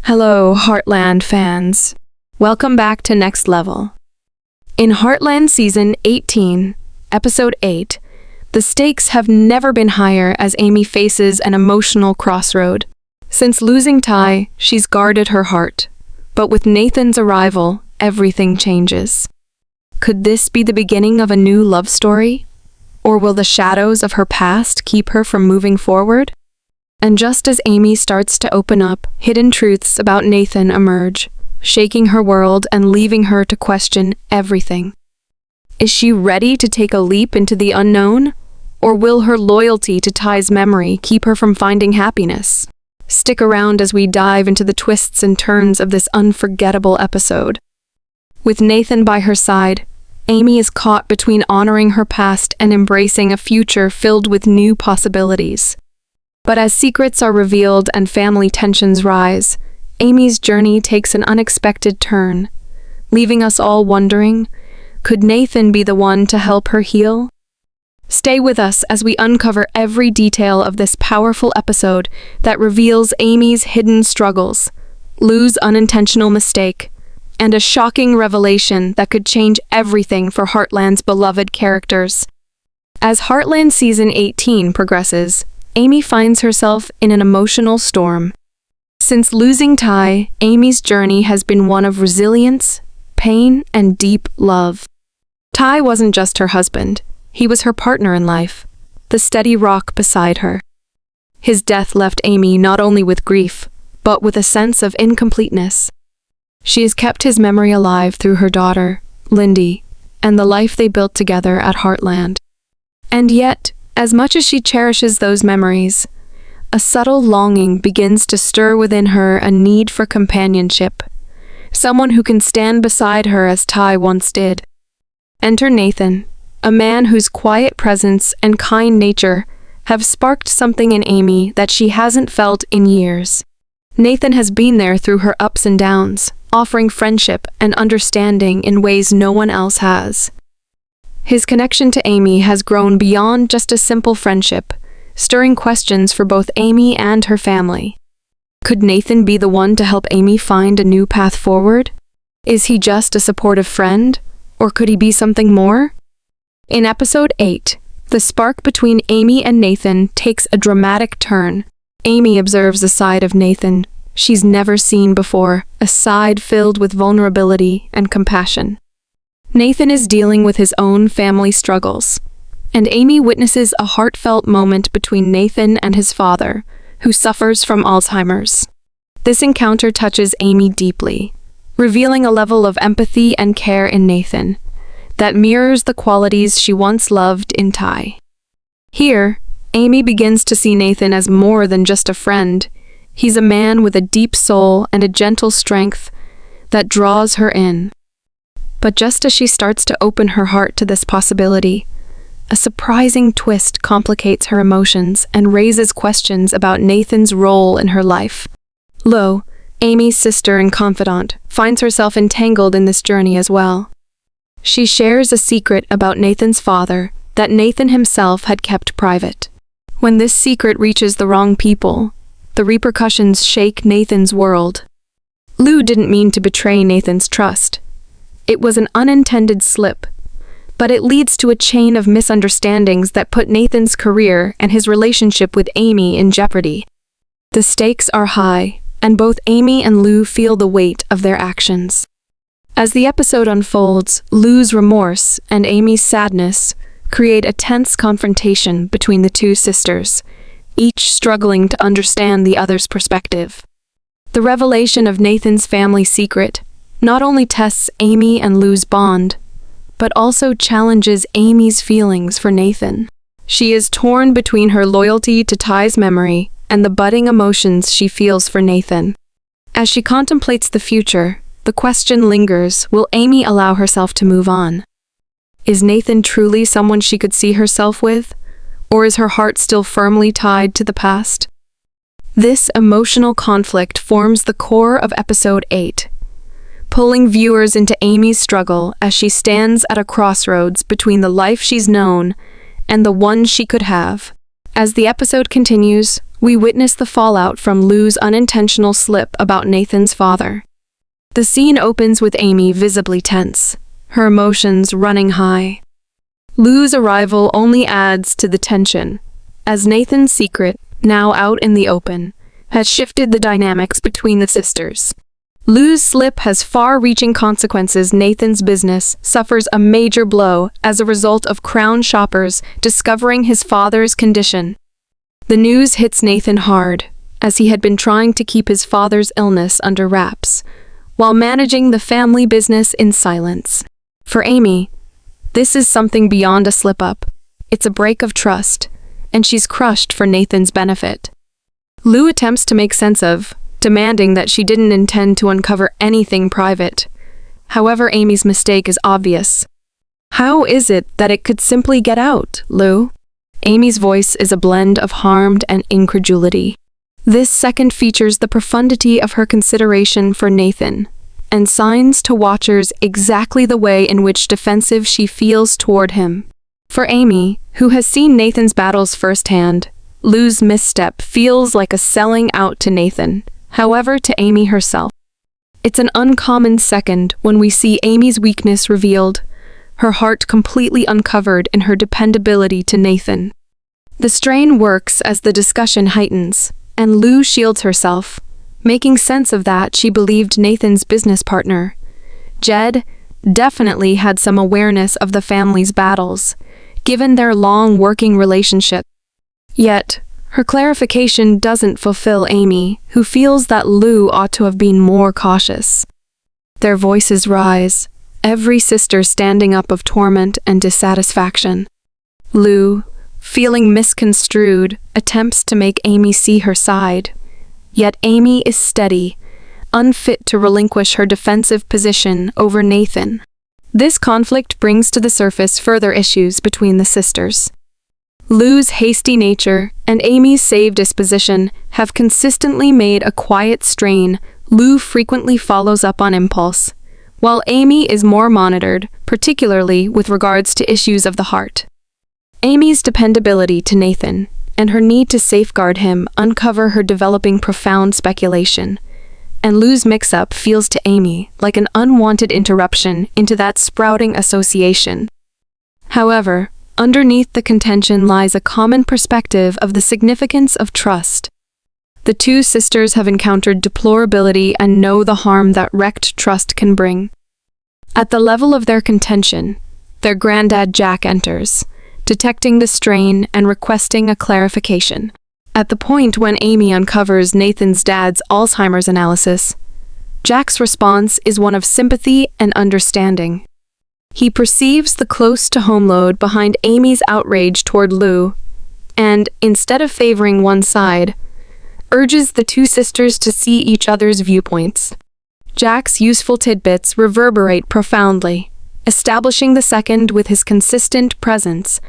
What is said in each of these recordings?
Hello, Heartland fans. Welcome back to Next Level. In Heartland Season 18, Episode 8, the stakes have never been higher as Amy faces an emotional crossroad. Since losing Ty, she's guarded her heart. But with Nathan's arrival, everything changes. Could this be the beginning of a new love story? Or will the shadows of her past keep her from moving forward? And just as Amy starts to open up, hidden truths about Nathan emerge, shaking her world and leaving her to question everything. Is she ready to take a leap into the unknown? Or will her loyalty to Ty's memory keep her from finding happiness? Stick around as we dive into the twists and turns of this unforgettable episode. With Nathan by her side, Amy is caught between honoring her past and embracing a future filled with new possibilities. But as secrets are revealed and family tensions rise, Amy's journey takes an unexpected turn, leaving us all wondering, could Nathan be the one to help her heal? Stay with us as we uncover every detail of this powerful episode that reveals Amy's hidden struggles, Lou's unintentional mistake, and a shocking revelation that could change everything for Heartland's beloved characters. As Heartland Season 18 progresses, Amy finds herself in an emotional storm. Since losing Ty, Amy's journey has been one of resilience, pain, and deep love. Ty wasn't just her husband, he was her partner in life, the steady rock beside her. His death left Amy not only with grief, but with a sense of incompleteness. She has kept his memory alive through her daughter, Lindy, and the life they built together at Heartland. And yet, as much as she cherishes those memories, a subtle longing begins to stir within her a need for companionship, someone who can stand beside her as Ty once did. Enter Nathan, a man whose quiet presence and kind nature have sparked something in Amy that she hasn't felt in years. Nathan has been there through her ups and downs, offering friendship and understanding in ways no one else has. His connection to Amy has grown beyond just a simple friendship, stirring questions for both Amy and her family. Could Nathan be the one to help Amy find a new path forward? Is he just a supportive friend, or could he be something more? In Episode 8, the spark between Amy and Nathan takes a dramatic turn. Amy observes a side of Nathan she's never seen before, a side filled with vulnerability and compassion. Nathan is dealing with his own family struggles, and Amy witnesses a heartfelt moment between Nathan and his father, who suffers from Alzheimer's. This encounter touches Amy deeply, revealing a level of empathy and care in Nathan that mirrors the qualities she once loved in Ty. Here, Amy begins to see Nathan as more than just a friend. He's a man with a deep soul and a gentle strength that draws her in. But just as she starts to open her heart to this possibility, a surprising twist complicates her emotions and raises questions about Nathan's role in her life. Lo, Amy's sister and confidant, finds herself entangled in this journey as well. She shares a secret about Nathan's father that Nathan himself had kept private. When this secret reaches the wrong people, the repercussions shake Nathan's world. Lou didn't mean to betray Nathan's trust. It was an unintended slip, but it leads to a chain of misunderstandings that put Nathan's career and his relationship with Amy in jeopardy. The stakes are high, and both Amy and Lou feel the weight of their actions. As the episode unfolds, Lou's remorse and Amy's sadness create a tense confrontation between the two sisters, each struggling to understand the other's perspective. The revelation of Nathan's family secret not only tests Amy and Lou's bond, but also challenges Amy's feelings for Nathan. She is torn between her loyalty to Ty's memory and the budding emotions she feels for Nathan. As she contemplates the future, the question lingers, will Amy allow herself to move on? Is Nathan truly someone she could see herself with, or is her heart still firmly tied to the past? This emotional conflict forms the core of Episode 8, pulling viewers into Amy's struggle as she stands at a crossroads between the life she's known and the one she could have. As the episode continues, we witness the fallout from Lou's unintentional slip about Nathan's father. The scene opens with Amy visibly tense, her emotions running high. Lou's arrival only adds to the tension, as Nathan's secret, now out in the open, has shifted the dynamics between the sisters. Lou's slip has far-reaching consequences. Nathan's business suffers a major blow as a result of Crown shoppers discovering his father's condition. The news hits Nathan hard, as he had been trying to keep his father's illness under wraps, while managing the family business in silence. For Amy, this is something beyond a slip-up. It's a break of trust, and she's crushed for Nathan's benefit. Lou attempts to make sense of, demanding that she didn't intend to uncover anything private. However, Amy's mistake is obvious. How is it that it could simply get out, Lou? Amy's voice is a blend of harmed and incredulity. This second features the profundity of her consideration for Nathan, and signs to watchers exactly the way in which defensive she feels toward him. For Amy, who has seen Nathan's battles firsthand, Lou's misstep feels like a selling out to Nathan. However, to Amy herself, it's an uncommon second when we see Amy's weakness revealed, her heart completely uncovered in her dependability to Nathan. The strain works as the discussion heightens, and Lou shields herself, making sense of that. She believed Nathan's business partner, Jed, definitely had some awareness of the family's battles, given their long working relationship. Yet, her clarification doesn't fulfill Amy, who feels that Lou ought to have been more cautious. Their voices rise, every sister standing up of torment and dissatisfaction. Lou, feeling misconstrued, attempts to make Amy see her side. Yet Amy is steady, unfit to relinquish her defensive position over Nathan. This conflict brings to the surface further issues between the sisters. Lou's hasty nature and Amy's safe disposition have consistently made a quiet strain. Lou frequently follows up on impulse, while Amy is more monitored, particularly with regards to issues of the heart. Amy's dependability to Nathan and her need to safeguard him uncover her developing profound speculation, and Lou's mix-up feels to Amy like an unwanted interruption into that sprouting association. However, underneath the contention lies a common perspective of the significance of trust. The two sisters have encountered deplorability and know the harm that wrecked trust can bring. At the level of their contention, their granddad Jack enters, detecting the strain and requesting a clarification. At the point when Amy uncovers Nathan's dad's Alzheimer's analysis, Jack's response is one of sympathy and understanding. He perceives the close-to-home load behind Amy's outrage toward Lou, and, instead of favoring one side, urges the two sisters to see each other's viewpoints. Jack's useful tidbits reverberate profoundly, establishing the second with his consistent presence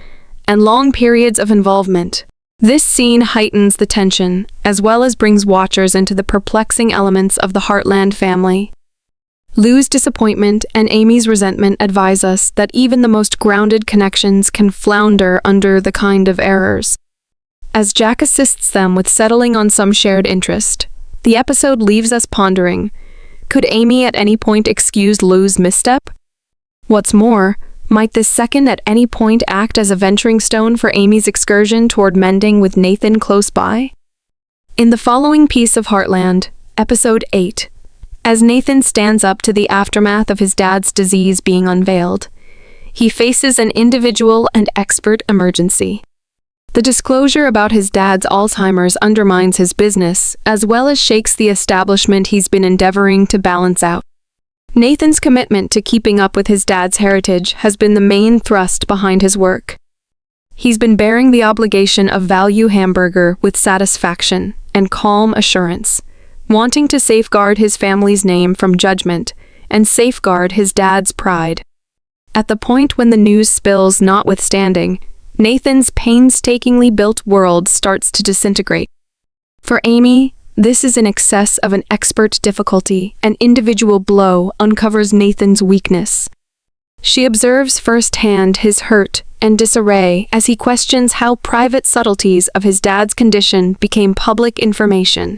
and long periods of involvement. This scene heightens the tension, as well as brings watchers into the perplexing elements of the Heartland family. Lou's disappointment and Amy's resentment advise us that even the most grounded connections can flounder under the kind of errors. As Jack assists them with settling on some shared interest, the episode leaves us pondering, could Amy at any point excuse Lou's misstep? What's more, might this second at any point act as a venturing stone for Amy's excursion toward mending with Nathan close by? In the following piece of Heartland, Episode 8, as Nathan stands up to the aftermath of his dad's disease being unveiled, he faces an individual and expert emergency. The disclosure about his dad's Alzheimer's undermines his business, as well as shakes the establishment he's been endeavoring to balance out. Nathan's commitment to keeping up with his dad's heritage has been the main thrust behind his work. He's been bearing the obligation of value hamburger with satisfaction and calm assurance, wanting to safeguard his family's name from judgment and safeguard his dad's pride. At the point when the news spills notwithstanding, Nathan's painstakingly built world starts to disintegrate. For Amy, this is in excess of an expert difficulty. An individual blow uncovers Nathan's weakness. She observes firsthand his hurt and disarray as he questions how private subtleties of his dad's condition became public information.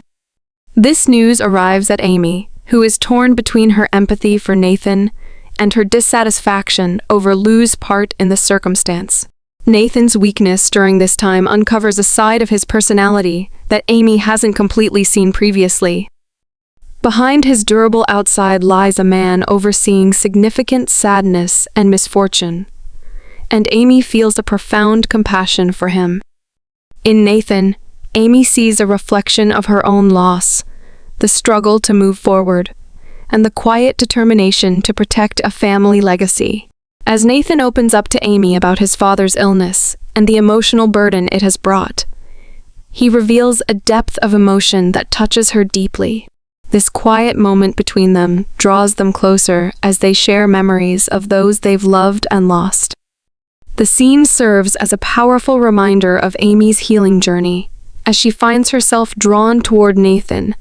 This news arrives at Amy, who is torn between her empathy for Nathan and her dissatisfaction over Lou's part in the circumstance. Nathan's weakness during this time uncovers a side of his personality that Amy hasn't completely seen previously. Behind his durable outside lies a man overseeing significant sadness and misfortune, and Amy feels a profound compassion for him. In Nathan, Amy sees a reflection of her own loss, the struggle to move forward, and the quiet determination to protect a family legacy. As Nathan opens up to Amy about his father's illness and the emotional burden it has brought, he reveals a depth of emotion that touches her deeply. This quiet moment between them draws them closer as they share memories of those they've loved and lost. The scene serves as a powerful reminder of Amy's healing journey, as she finds herself drawn toward Nathan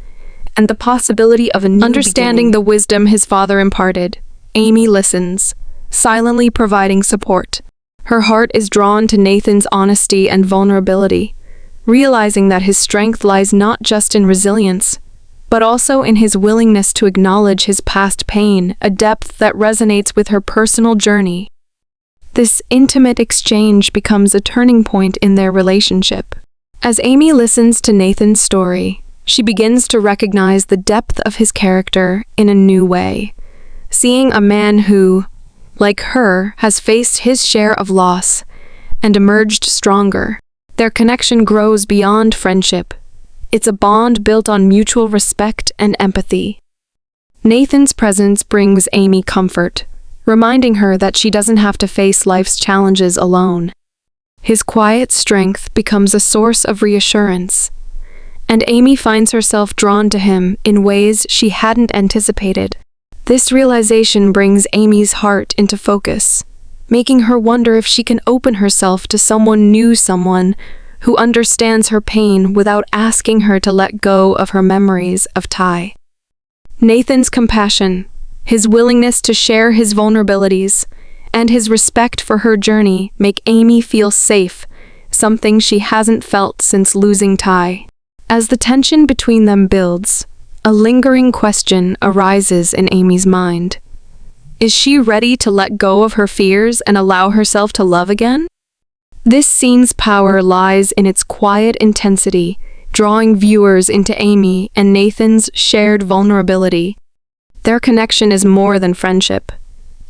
and the possibility of a new Understanding beginning. The wisdom his father imparted, Amy listens, silently providing support. Her heart is drawn to Nathan's honesty and vulnerability, realizing that his strength lies not just in resilience, but also in his willingness to acknowledge his past pain, a depth that resonates with her personal journey. This intimate exchange becomes a turning point in their relationship. As Amy listens to Nathan's story, she begins to recognize the depth of his character in a new way, seeing a man who, like her, has faced his share of loss and emerged stronger. Their connection grows beyond friendship. It's a bond built on mutual respect and empathy. Nathan's presence brings Amy comfort, reminding her that she doesn't have to face life's challenges alone. His quiet strength becomes a source of reassurance, and Amy finds herself drawn to him in ways she hadn't anticipated. This realization brings Amy's heart into focus, making her wonder if she can open herself to someone new, someone who understands her pain without asking her to let go of her memories of Ty. Nathan's compassion, his willingness to share his vulnerabilities, and his respect for her journey make Amy feel safe, something she hasn't felt since losing Ty. As the tension between them builds, a lingering question arises in Amy's mind. Is she ready to let go of her fears and allow herself to love again? This scene's power lies in its quiet intensity, drawing viewers into Amy and Nathan's shared vulnerability. Their connection is more than friendship.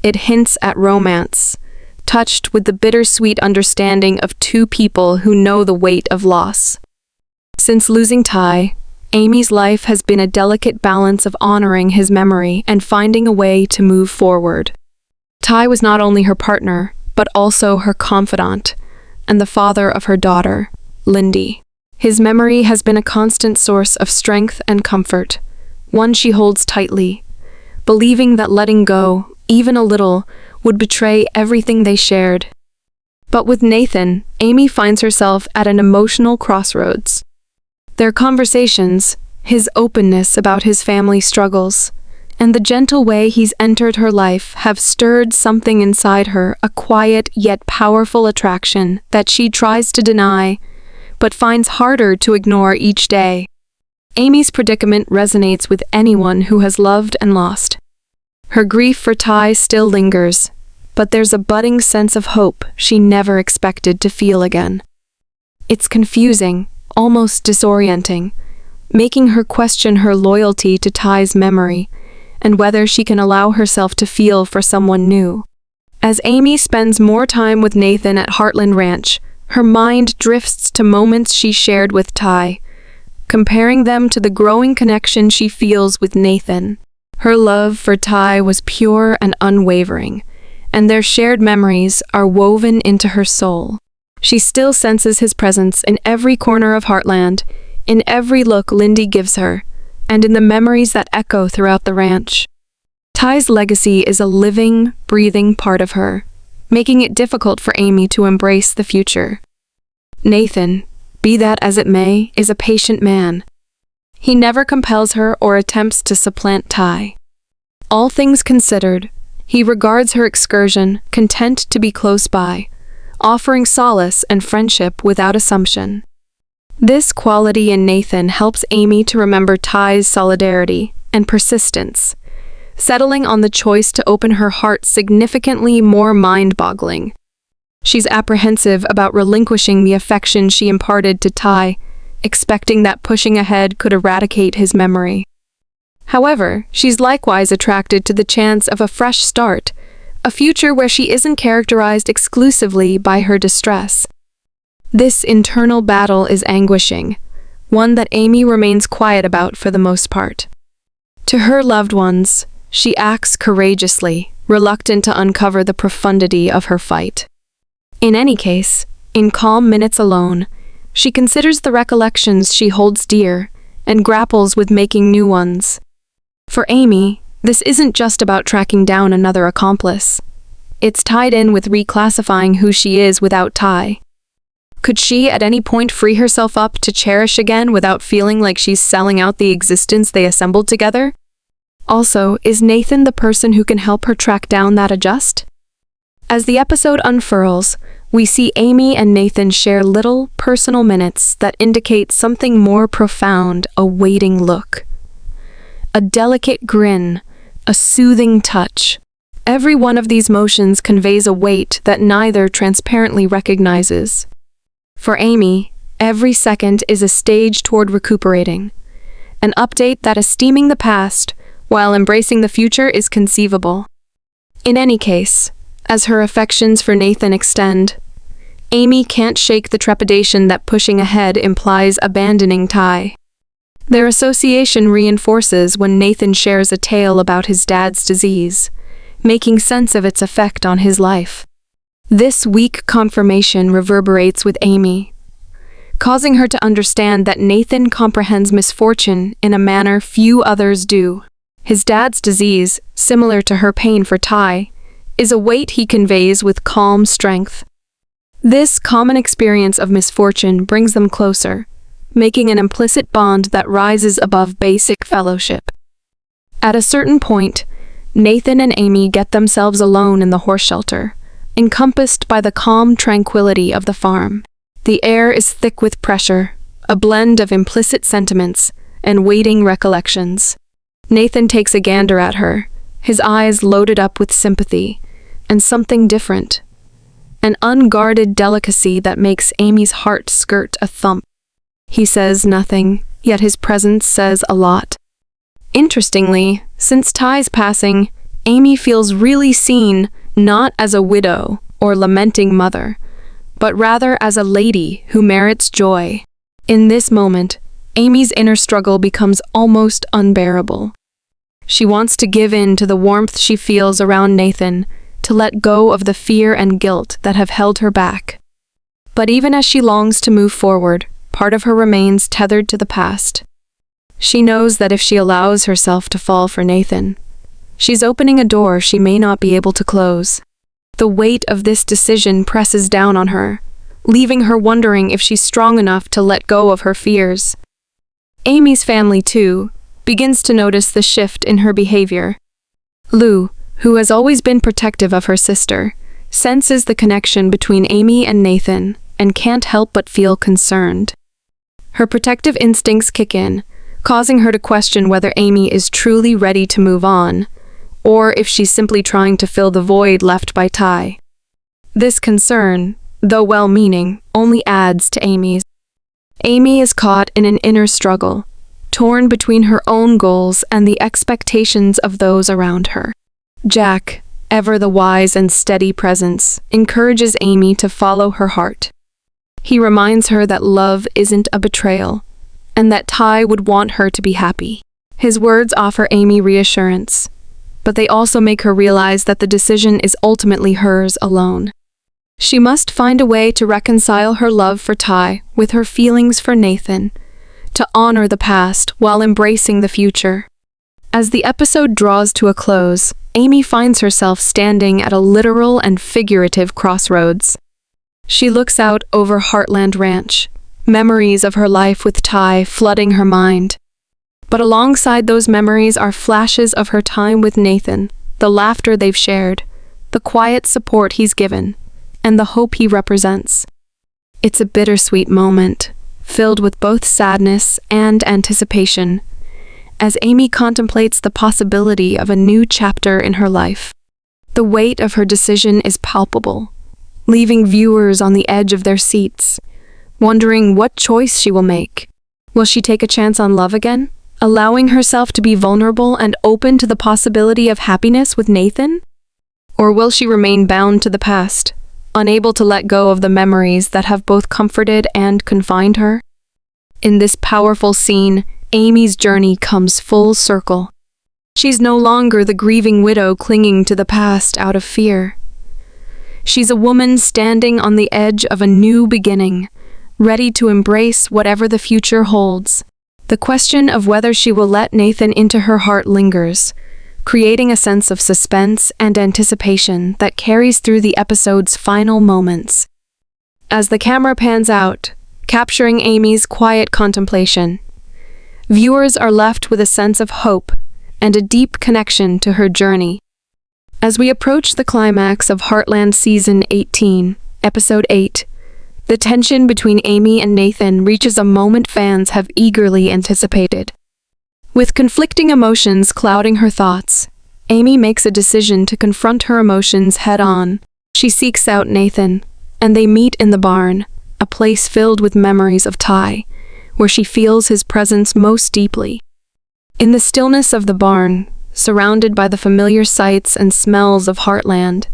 It hints at romance, touched with the bittersweet understanding of two people who know the weight of loss. Since losing Ty, Amy's life has been a delicate balance of honoring his memory and finding a way to move forward. Ty was not only her partner, but also her confidant, and the father of her daughter, Lindy. His memory has been a constant source of strength and comfort, one she holds tightly, believing that letting go, even a little, would betray everything they shared. But with Nathan, Amy finds herself at an emotional crossroads. Their conversations, his openness about his family struggles, and the gentle way he's entered her life have stirred something inside her, a quiet yet powerful attraction that she tries to deny, but finds harder to ignore each day. Amy's predicament resonates with anyone who has loved and lost. Her grief for Ty still lingers, but there's a budding sense of hope she never expected to feel again. It's confusing, almost disorienting, making her question her loyalty to Ty's memory and whether she can allow herself to feel for someone new. As Amy spends more time with Nathan at Heartland Ranch, her mind drifts to moments she shared with Ty, comparing them to the growing connection she feels with Nathan. Her love for Ty was pure and unwavering, and their shared memories are woven into her soul. She still senses his presence in every corner of Heartland, in every look Lindy gives her, and in the memories that echo throughout the ranch. Ty's legacy is a living, breathing part of her, making it difficult for Amy to embrace the future. Nathan, be that as it may, is a patient man. He never compels her or attempts to supplant Ty. All things considered, he regards her excursion, content to be close by, offering solace and friendship without assumption. This quality in Nathan helps Amy to remember Ty's solidarity and persistence, settling on the choice to open her heart significantly more mind-boggling. She's apprehensive about relinquishing the affection she imparted to Ty, expecting that pushing ahead could eradicate his memory. However, she's likewise attracted to the chance of a fresh start, a future where she isn't characterized exclusively by her distress. This internal battle is anguishing, one that Amy remains quiet about for the most part. To her loved ones, she acts courageously, reluctant to uncover the profundity of her fight. In any case, in calm minutes alone, she considers the recollections she holds dear and grapples with making new ones. For Amy, this isn't just about tracking down another accomplice. It's tied in with reclassifying who she is without Ty. Could she at any point free herself up to cherish again without feeling like she's selling out the existence they assembled together? Also, is Nathan the person who can help her track down that adjust? As the episode unfurls, we see Amy and Nathan share little, personal minutes that indicate something more profound, a waiting look. A delicate grin, a soothing touch. Every one of these motions conveys a weight that neither transparently recognizes. For Amy, every second is a stage toward recuperating, an update that esteeming the past while embracing the future is conceivable. In any case, as her affections for Nathan extend, Amy can't shake the trepidation that pushing ahead implies abandoning Ty. Their association reinforces when Nathan shares a tale about his dad's disease, making sense of its effect on his life. This weak confirmation reverberates with Amy, causing her to understand that Nathan comprehends misfortune in a manner few others do. His dad's disease, similar to her pain for Ty, is a weight he conveys with calm strength. This common experience of misfortune brings them closer, making an implicit bond that rises above basic fellowship. At a certain point, Nathan and Amy get themselves alone in the horse shelter, encompassed by the calm tranquility of the farm. The air is thick with pressure, a blend of implicit sentiments and waiting recollections. Nathan takes a gander at her, his eyes loaded up with sympathy, and something different. An unguarded delicacy that makes Amy's heart skirt a thump. He says nothing, yet his presence says a lot. Interestingly, since Ty's passing, Amy feels really seen not as a widow or lamenting mother, but rather as a lady who merits joy. In this moment, Amy's inner struggle becomes almost unbearable. She wants to give in to the warmth she feels around Nathan, to let go of the fear and guilt that have held her back. But even as she longs to move forward, part of her remains tethered to the past. She knows that if she allows herself to fall for Nathan, she's opening a door she may not be able to close. The weight of this decision presses down on her, leaving her wondering if she's strong enough to let go of her fears. Amy's family, too, begins to notice the shift in her behavior. Lou, who has always been protective of her sister, senses the connection between Amy and Nathan and can't help but feel concerned. Her protective instincts kick in, causing her to question whether Amy is truly ready to move on, or if she's simply trying to fill the void left by Ty. This concern, though well-meaning, only adds to Amy's. Amy is caught in an inner struggle, torn between her own goals and the expectations of those around her. Jack, ever the wise and steady presence, encourages Amy to follow her heart. He reminds her that love isn't a betrayal, and that Ty would want her to be happy. His words offer Amy reassurance, but they also make her realize that the decision is ultimately hers alone. She must find a way to reconcile her love for Ty with her feelings for Nathan, to honor the past while embracing the future. As the episode draws to a close, Amy finds herself standing at a literal and figurative crossroads. She looks out over Heartland Ranch, memories of her life with Ty flooding her mind. But alongside those memories are flashes of her time with Nathan, the laughter they've shared, the quiet support he's given, and the hope he represents. It's a bittersweet moment, filled with both sadness and anticipation, as Amy contemplates the possibility of a new chapter in her life. The weight of her decision is palpable, leaving viewers on the edge of their seats, wondering what choice she will make. Will she take a chance on love again, allowing herself to be vulnerable and open to the possibility of happiness with Nathan? Or will she remain bound to the past, unable to let go of the memories that have both comforted and confined her? In this powerful scene, Amy's journey comes full circle. She's no longer the grieving widow clinging to the past out of fear. She's a woman standing on the edge of a new beginning, ready to embrace whatever the future holds. The question of whether she will let Nathan into her heart lingers, creating a sense of suspense and anticipation that carries through the episode's final moments. As the camera pans out, capturing Amy's quiet contemplation, viewers are left with a sense of hope and a deep connection to her journey. As we approach the climax of Heartland Season 18, Episode 8, the tension between Amy and Nathan reaches a moment fans have eagerly anticipated. With conflicting emotions clouding her thoughts, Amy makes a decision to confront her emotions head-on. She seeks out Nathan, and they meet in the barn, a place filled with memories of Ty, where she feels his presence most deeply. In the stillness of the barn, surrounded by the familiar sights and smells of Heartland,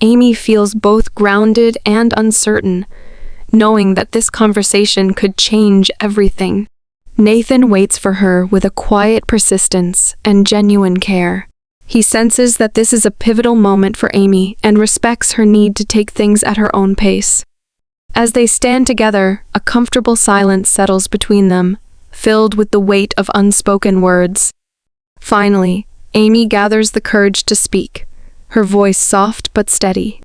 Amy feels both grounded and uncertain, knowing that this conversation could change everything. Nathan waits for her with a quiet persistence and genuine care. He senses that this is a pivotal moment for Amy and respects her need to take things at her own pace. As they stand together, a comfortable silence settles between them, filled with the weight of unspoken words. Finally, Amy gathers the courage to speak, her voice soft but steady.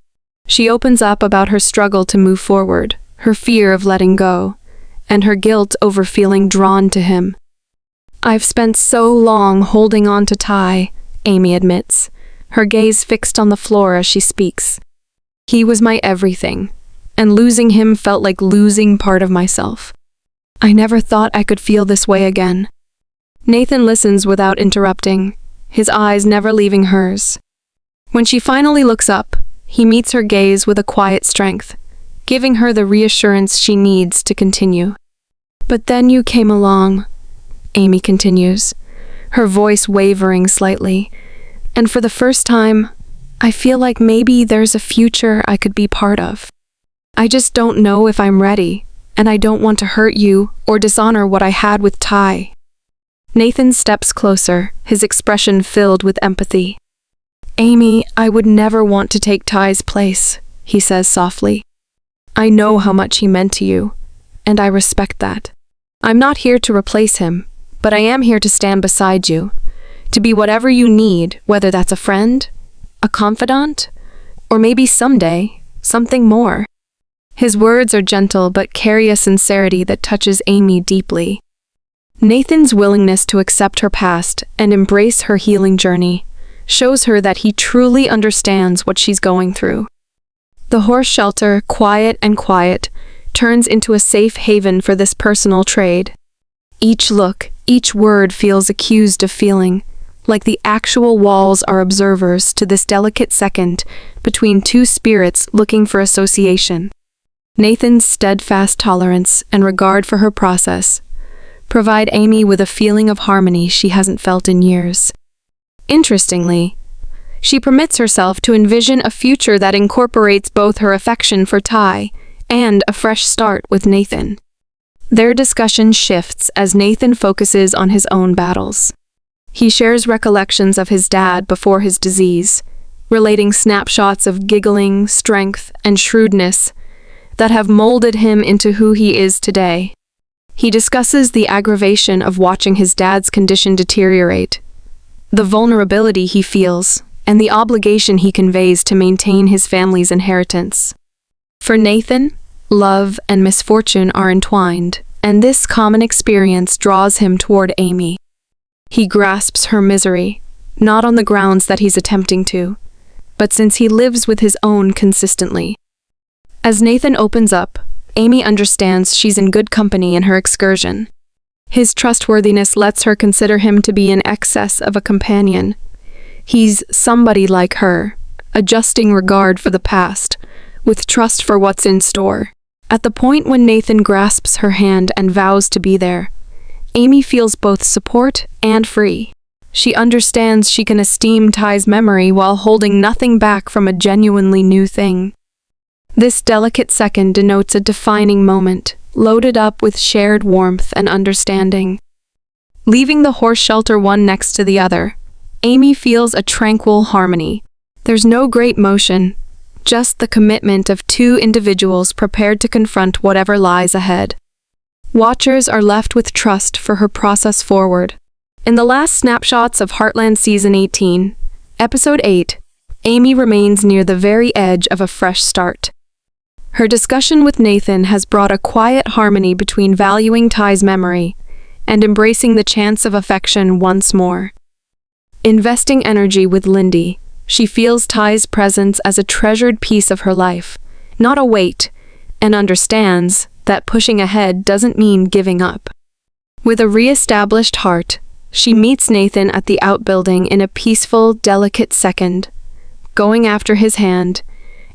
She opens up about her struggle to move forward, her fear of letting go, and her guilt over feeling drawn to him. "I've spent so long holding on to Ty," Amy admits, her gaze fixed on the floor as she speaks. "He was my everything, and losing him felt like losing part of myself. I never thought I could feel this way again." Nathan listens without interrupting, his eyes never leaving hers. When she finally looks up, he meets her gaze with a quiet strength, giving her the reassurance she needs to continue. "But then you came along," Amy continues, her voice wavering slightly, "and for the first time, I feel like maybe there's a future I could be part of. I just don't know if I'm ready, and I don't want to hurt you or dishonor what I had with Ty." Nathan steps closer, his expression filled with empathy. "Amy, I would never want to take Ty's place," he says softly. "I know how much he meant to you, and I respect that. I'm not here to replace him, but I am here to stand beside you, to be whatever you need, whether that's a friend, a confidant, or maybe someday, something more." His words are gentle but carry a sincerity that touches Amy deeply. Nathan's willingness to accept her past and embrace her healing journey shows her that he truly understands what she's going through. The horse shelter, quiet, turns into a safe haven for this personal trade. Each look, each word feels accused of feeling, like the actual walls are observers to this delicate second between two spirits looking for association. Nathan's steadfast tolerance and regard for her process provide Amy with a feeling of harmony she hasn't felt in years. Interestingly, she permits herself to envision a future that incorporates both her affection for Ty and a fresh start with Nathan. Their discussion shifts as Nathan focuses on his own battles. He shares recollections of his dad before his disease, relating snapshots of giggling, strength, and shrewdness that have molded him into who he is today. He discusses the aggravation of watching his dad's condition deteriorate, the vulnerability he feels, and the obligation he conveys to maintain his family's inheritance. For Nathan, love and misfortune are entwined, and this common experience draws him toward Amy. He grasps her misery, not on the grounds that he's attempting to, but since he lives with his own consistently. As Nathan opens up, Amy understands she's in good company in her excursion. His trustworthiness lets her consider him to be in excess of a companion. He's somebody like her, adjusting regard for the past, with trust for what's in store. At the point when Nathan grasps her hand and vows to be there, Amy feels both support and free. She understands she can esteem Ty's memory while holding nothing back from a genuinely new thing. This delicate second denotes a defining moment, loaded up with shared warmth and understanding. Leaving the horse shelter one next to the other, Amy feels a tranquil harmony. There's no great motion, just the commitment of two individuals prepared to confront whatever lies ahead. Watchers are left with trust for her process forward. In the last snapshots of Heartland Season 18, Episode 8, Amy remains near the very edge of a fresh start. Her discussion with Nathan has brought a quiet harmony between valuing Ty's memory and embracing the chance of affection once more. Investing energy with Lindy, she feels Ty's presence as a treasured piece of her life, not a weight, and understands that pushing ahead doesn't mean giving up. With a re-established heart, she meets Nathan at the outbuilding in a peaceful, delicate second, going after his hand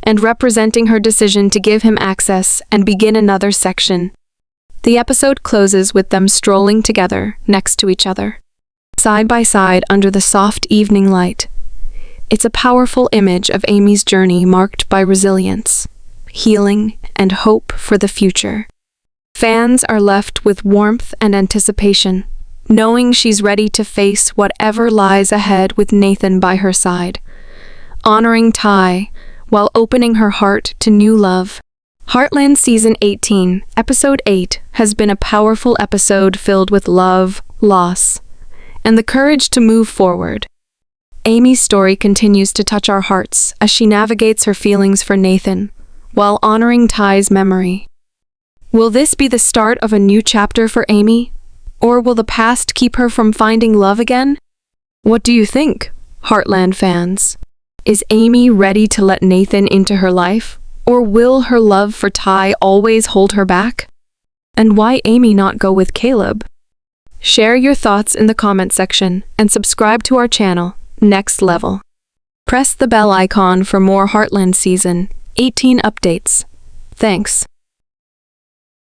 and representing her decision to give him access and begin another section. The episode closes with them strolling together next to each other, side by side under the soft evening light. It's a powerful image of Amy's journey marked by resilience, healing, and hope for the future. Fans are left with warmth and anticipation, knowing she's ready to face whatever lies ahead with Nathan by her side, honoring Ty while opening her heart to new love. Heartland Season 18, Episode 8 has been a powerful episode filled with love, loss, and the courage to move forward. Amy's story continues to touch our hearts as she navigates her feelings for Nathan, while honoring Ty's memory. Will this be the start of a new chapter for Amy? Or will the past keep her from finding love again? What do you think, Heartland fans? Is Amy ready to let Nathan into her life? Or will her love for Ty always hold her back? And why Amy not go with Caleb? Share your thoughts in the comment section and subscribe to our channel, Next Level. Press the bell icon for more Heartland Season 18 updates. Thanks.